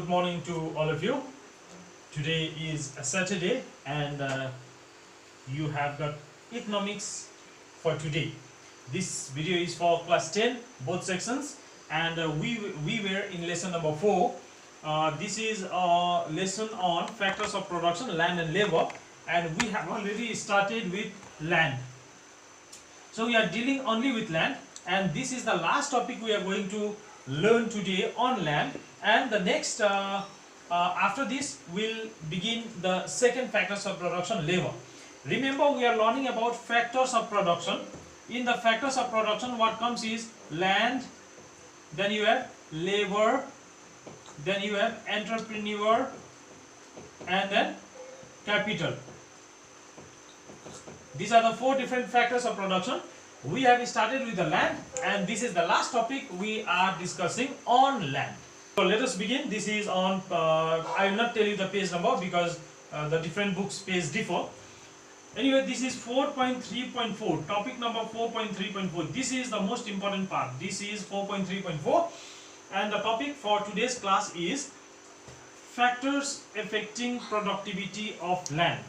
good morning to all of you. Today is a Saturday and you have got economics for today. This video is for class 10, both sections, and we were in lesson number 4. This is a lesson on factors of production, land and labor, and we have already started with land. So we are dealing only with land, and this is the last topic we are going to learn today on land, and the next after this we'll begin the second factors of production, labor. Remember, we are learning about factors of production. In the factors of production, what comes is land, then you have labor, then you have entrepreneur, and then capital. These are the 4 different factors of production. We have started with the land, and this is the last topic we are discussing on land. So let us begin. This is on, I will not tell you the page number because the different books page differ. Anyway, this is 4.3.4, topic number 4.3.4. This is the most important part. This is 4.3.4, and the topic for today's class is factors affecting productivity of land.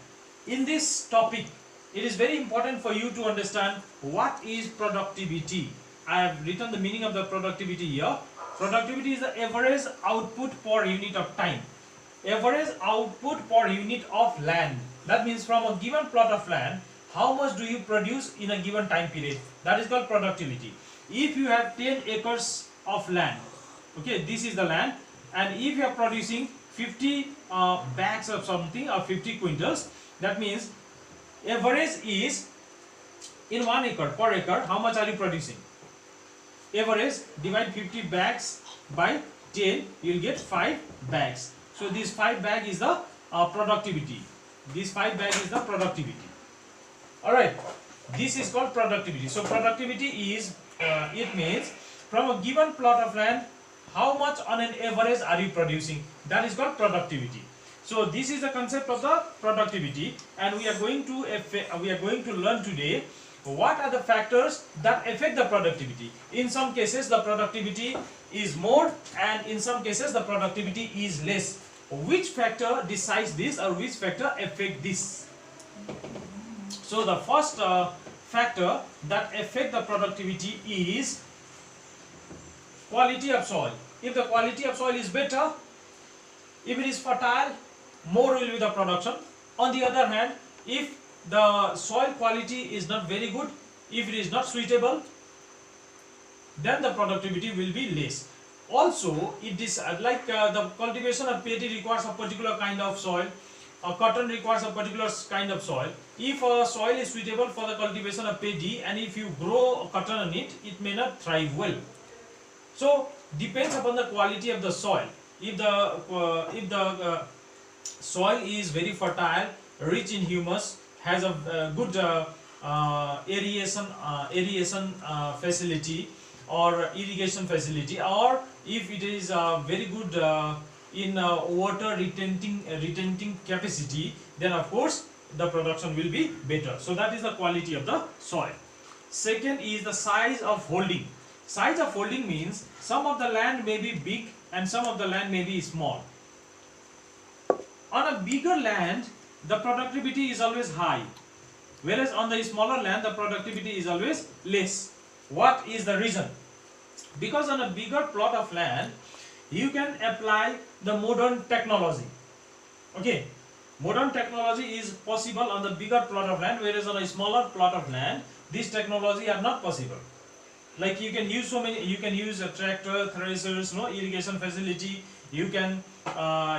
In this topic, it is very important for you to understand what is productivity. I have written the meaning of the productivity here. Productivity is the average output per unit of time. Average output per unit of land. That means from a given plot of land, how much do you produce in a given time period? That is called productivity. If you have 10 acres of land, okay, this is the land, and if you are producing 50 bags of something or 50 quintals, that means average is in 1 acre, per acre, how much are you producing? Average, divide 50 bags by 10, you will get 5 bags. So this 5 bag is the productivity. This 5 bag is the productivity. Alright, this is called productivity. So productivity is, it means from a given plot of land, how much on an average are you producing? That is called productivity. So this is the concept of the productivity, and we are going to learn today what are the factors that affect the productivity. In some cases the productivity is more, and in some cases the productivity is less. Which factor decides this, or which factor affect this? So the first factor that affect the productivity is quality of soil. If the quality of soil is better, if it is fertile, more will be the production. On the other hand, if the soil quality is not very good, if it is not suitable, then the productivity will be less. Also, it is like the cultivation of paddy requires a particular kind of soil, cotton requires a particular kind of soil. If a soil is suitable for the cultivation of paddy, and if you grow cotton on it, it may not thrive well. So depends upon the quality of the soil. If the soil is very fertile, rich in humus, has a good aeration facility or irrigation facility, or if it is very good in water retention capacity, then of course the production will be better. So that is the quality of the soil. Second is the size of holding. Size of holding means some of the land may be big and some of the land may be small. On a bigger land, the productivity is always high, whereas on the smaller land, the productivity is always less. What is the reason? Because on a bigger plot of land, you can apply the modern technology. Okay, modern technology is possible on the bigger plot of land, whereas on a smaller plot of land, this technology are not possible. Like you can use you can use a tractor, threshers, irrigation facility. You can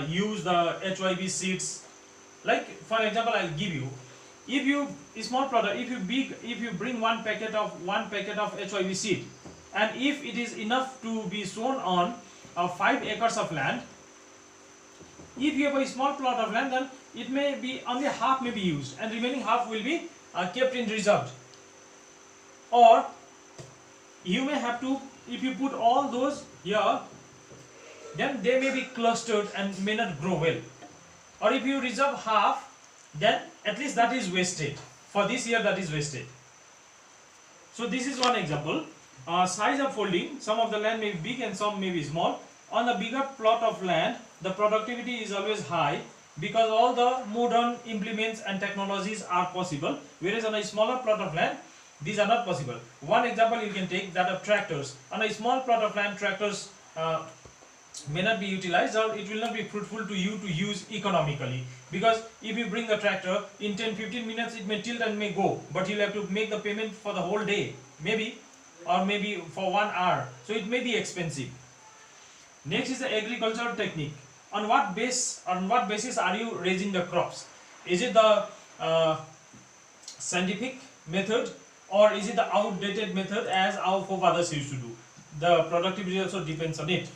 use the HYB seeds. Like for example, I'll give you. If you small product, if you bring one packet of HYB seed, and if it is enough to be sown on 5 acres of land, if you have a small plot of land, then it may be only half may be used, and remaining half will be kept in reserve. Or you may have to, if you put all those here, then they may be clustered and may not grow well. Or if you reserve half, then at least that is wasted. For this year, that is wasted. So this is one example. Size of folding, some of the land may be big and some may be small. on a bigger plot of land, the productivity is always high because all the modern implements and technologies are possible, whereas on a smaller plot of land, these are not possible. One example you can take that of tractors. On a small plot of land, tractors may not be utilized, or it will not be fruitful to you to use economically, because if you bring the tractor in 10-15 minutes, it may tilt and may go, but you'll have to make the payment for the whole day, maybe, or maybe for 1 hour, so it may be expensive. Next is the agricultural technique. On what basis are you raising the crops? Is it the scientific method, or is it the outdated method as our forefathers used to do? The productivity also depends on it.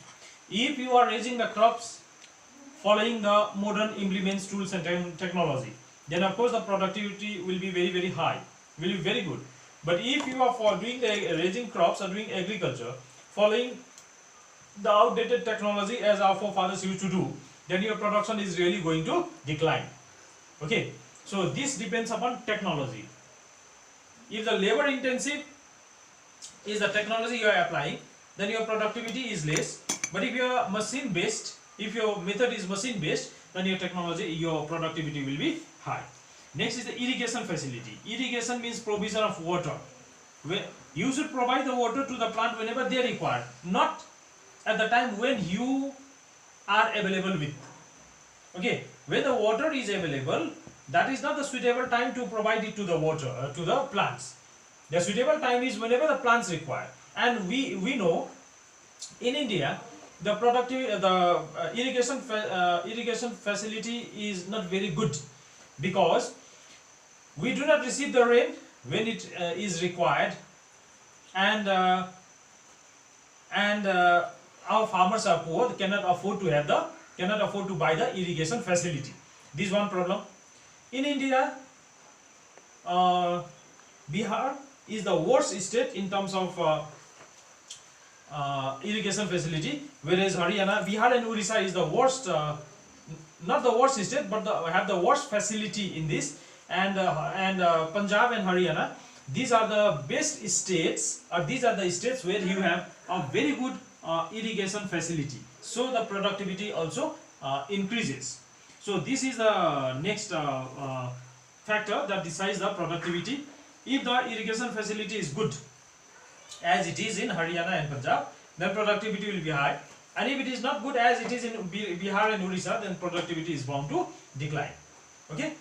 If you are raising the crops following the modern implements, tools and technology, then of course the productivity will be very high, will be very good. But if you are for doing the raising crops or doing agriculture following the outdated technology as our forefathers used to do, then your production is really going to decline. Okay, so this depends upon technology. If the labor intensive is the technology you are applying, then your productivity is less. But if you are machine based, if your method is machine based, then your productivity will be high. Next is the irrigation facility. Irrigation means provision of water. You should provide the water to the plant whenever they require, not at the time when you are available with. Okay, when the water is available, that is not the suitable time to provide it to the water to the plants. The suitable time is whenever the plants require. And we know in India the irrigation facility is not very good, because we do not receive the rain when it is required, and our farmers are poor, cannot afford to buy the irrigation facility. This is one problem. In India, Bihar is the worst state in terms of irrigation facility, whereas Bihar and Orissa is the worst, not the worst state, but have the worst facility in this, and Punjab and Haryana, these are the best states, or these are the states where you have a very good irrigation facility, so the productivity also increases. So this is the next factor that decides the productivity. If the irrigation facility is good, as it is in Haryana and Punjab, then productivity will be high, and if it is not good as it is in Bihar and Orissa, then productivity is bound to decline. Okay,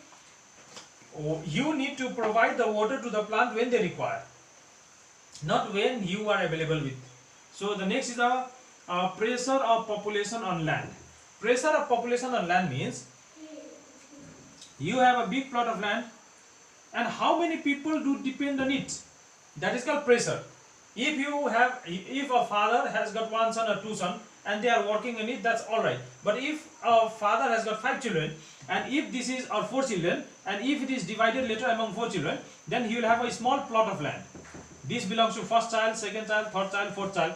you need to provide the water to the plant when they require, not when you are available with. So the next is the pressure of population on land. Pressure of population on land means you have a big plot of land, and how many people do depend on it, that is called pressure. If a father has got 1 son or 2 sons and they are working on it, that's all right. But if a father has got 5 children, and if this is or 4 children, and if it is divided later among 4 children, then he will have a small plot of land. This belongs to first child, second child, third child, fourth child,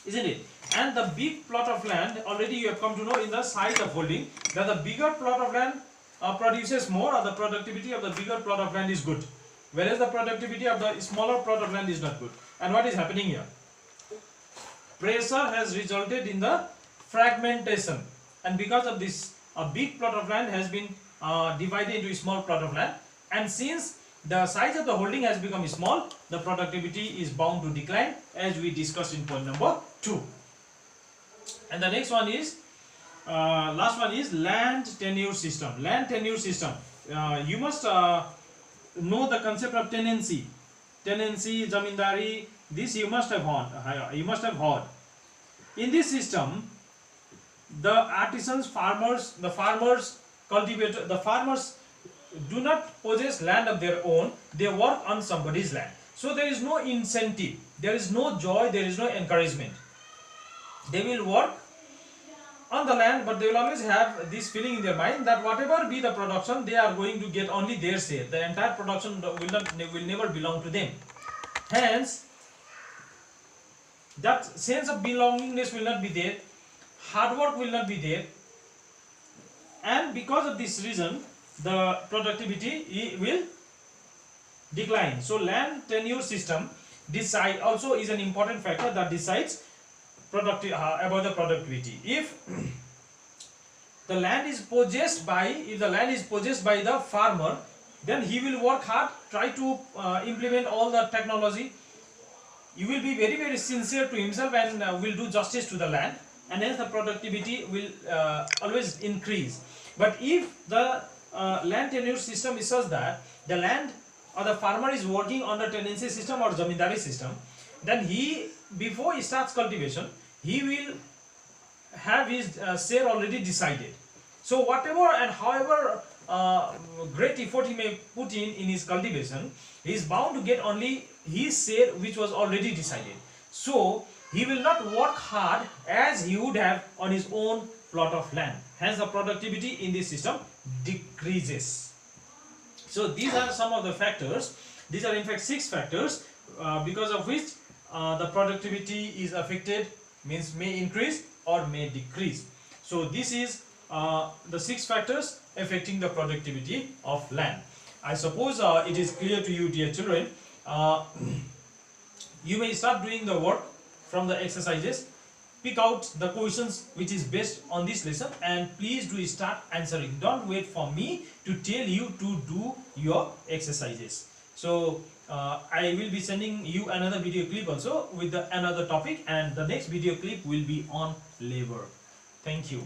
isn't it? And the big plot of land, already you have come to know in the size of holding, that the bigger plot of land produces more, or the productivity of the bigger plot of land is good, whereas the productivity of the smaller plot of land is not good. And what is happening here? Pressure has resulted in the fragmentation, and because of this, a big plot of land has been divided into a small plot of land, and since the size of the holding has become small, the productivity is bound to decline, as we discussed in point number 2. And the next one is last one is land tenure system. Land tenure system, you must know the concept of tenancy, zamindari. This you must have heard. In this system, the artisans, farmers, cultivators, the farmers do not possess land of their own, they work on somebody's land. So there is no incentive, there is no joy, there is no encouragement. They will work on the land, but they will always have this feeling in their mind that whatever be the production, they are going to get only their share. The entire production will never belong to them. Hence, that sense of belongingness will not be there, hard work will not be there, and because of this reason, the productivity will decline. So land tenure system also is an important factor that decides about the productivity. If the land is possessed by the farmer, then he will work hard, try to implement all the technology. You will be very, very sincere to himself and will do justice to the land, and hence the productivity will always increase. But if the land tenure system is such that the land or the farmer is working on the tenancy system or zamindari system, then he, before he starts cultivation, he will have his share already decided. So whatever and however great effort he may put in his cultivation, he is bound to get only his share which was already decided. So he will not work hard as he would have on his own plot of land. Hence the productivity in this system decreases. So these are some of the factors. These are in fact 6 factors because of which the productivity is affected, means may increase or may decrease. So this is the 6 factors affecting the productivity of land. I suppose it is clear to you, dear children. You may start doing the work from the exercises. Pick out the questions which is based on this lesson and please do start answering. Don't wait for me to tell you to do your exercises. So I will be sending you another video clip also with another topic, and the next video clip will be on labor. Thank you.